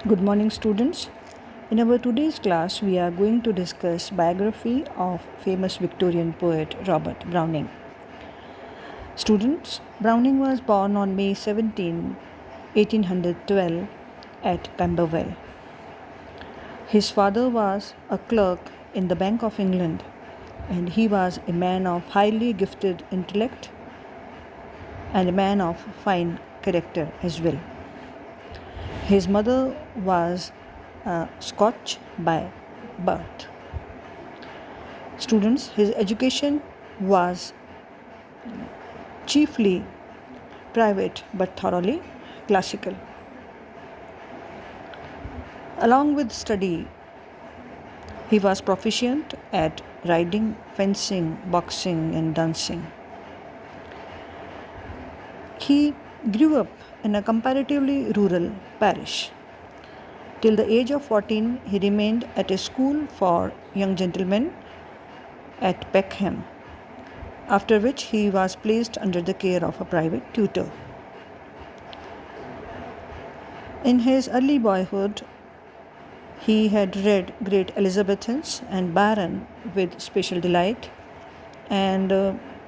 Good morning, students. In our today's class, we are going to discuss biography of famous Victorian poet Robert Browning. Students, Browning was born on May 17, 1812 at Camberwell. His father was a clerk in the Bank of England, and he was a man of highly gifted intellect and a man of fine character as well. His mother was Scotch by birth. Students, his education was chiefly private but thoroughly classical. Along with study, he was proficient at riding, fencing, boxing, and dancing. He grew up in a comparatively rural parish. Till the age of 14, he remained at a school for young gentlemen at Peckham, after which he was placed under the care of a private tutor. In his early boyhood, he had read great Elizabethans and Byron with special delight, and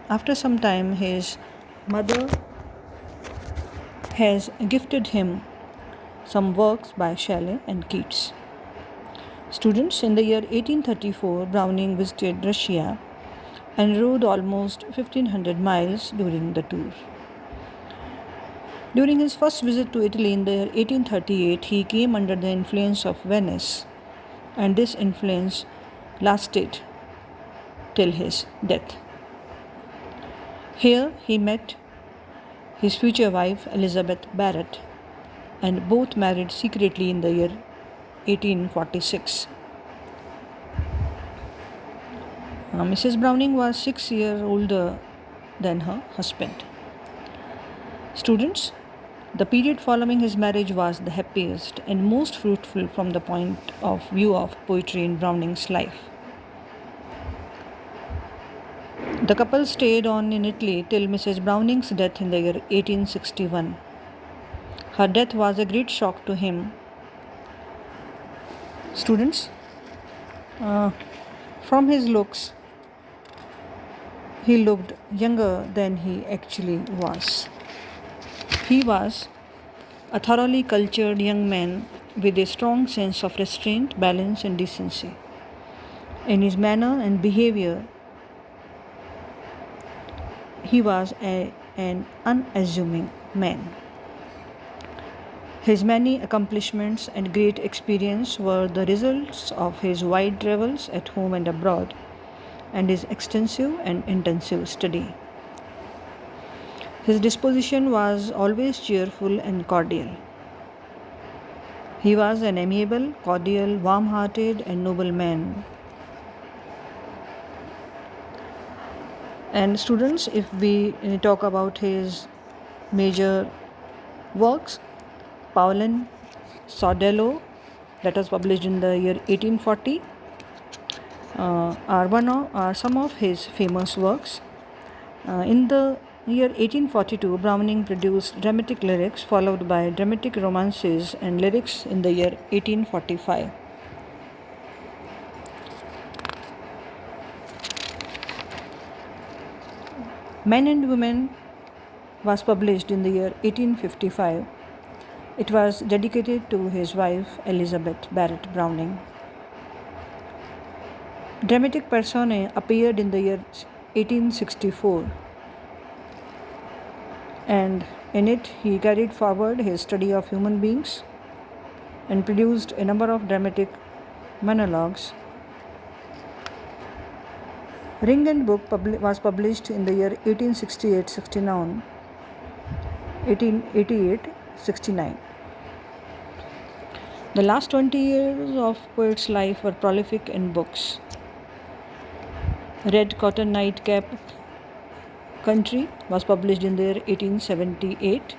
after some time, his mother has gifted him some works by Shelley and Keats. Students, in the year 1834, Browning visited Russia and rode almost 1500 miles during the tour. During his first visit to Italy in the year 1838, he came under the influence of Venice, and this influence lasted till his death. Here he met his future wife Elizabeth Barrett, and both married secretly in the year 1846. Mrs. Browning was 6 years older than her husband. Students, the period following his marriage was the happiest and most fruitful from the point of view of poetry in Browning's life. The couple stayed on in Italy till Mrs. Browning's death in the year 1861. Her death was a great shock to him. Students, from his looks, he looked younger than he actually was. He was a thoroughly cultured young man with a strong sense of restraint, balance, and decency. In his manner and behavior, he was an unassuming man. His many accomplishments and great experience were the results of his wide travels at home and abroad, and his extensive and intensive study. His disposition was always cheerful and cordial. He was an amiable, cordial, warm-hearted, and noble man. And students, if we talk about his major works, Pauline Sordello, that was published in the year 1840, are some of his famous works. In the year 1842, Browning produced dramatic lyrics, followed by dramatic romances and lyrics in the year 1845. Men and Women was published in the year 1855. It was dedicated to his wife Elizabeth Barrett Browning. Dramatic Personae appeared in the year 1864, and in it he carried forward his study of human beings and produced a number of dramatic monologues. Ring and Book was published in the year 1868-69, 1888-69. The last 20 years of poet's life were prolific in books. Red Cotton Nightcap Country was published in the year 1878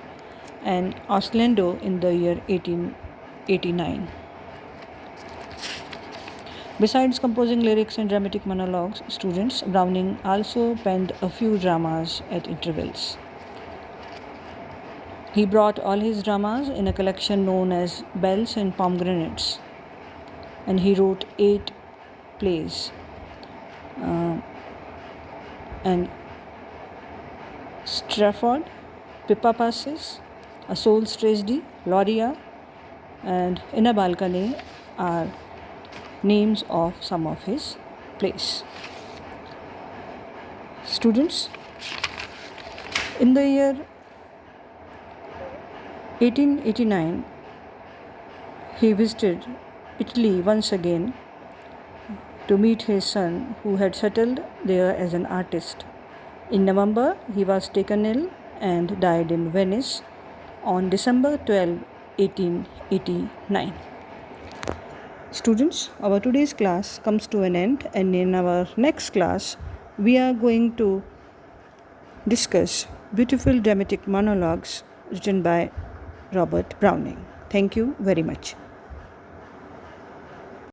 and Orlando in the year 1889. Besides composing lyrics and dramatic monologues, students, Browning also penned a few dramas at intervals. He brought all his dramas in a collection known as Bells and Pomegranates, and he wrote 8 plays. And Strafford, Pippa Passes, A Soul's Tragedy, Loria, and In a Balcony are names of some of his plays. Students, in the year 1889, he visited Italy once again to meet his son, who had settled there as an artist. In November, he was taken ill and died in Venice on December 12, 1889. Students, our today's class comes to an end, and in our next class, we are going to discuss beautiful dramatic monologues written by Robert Browning. Thank you very much.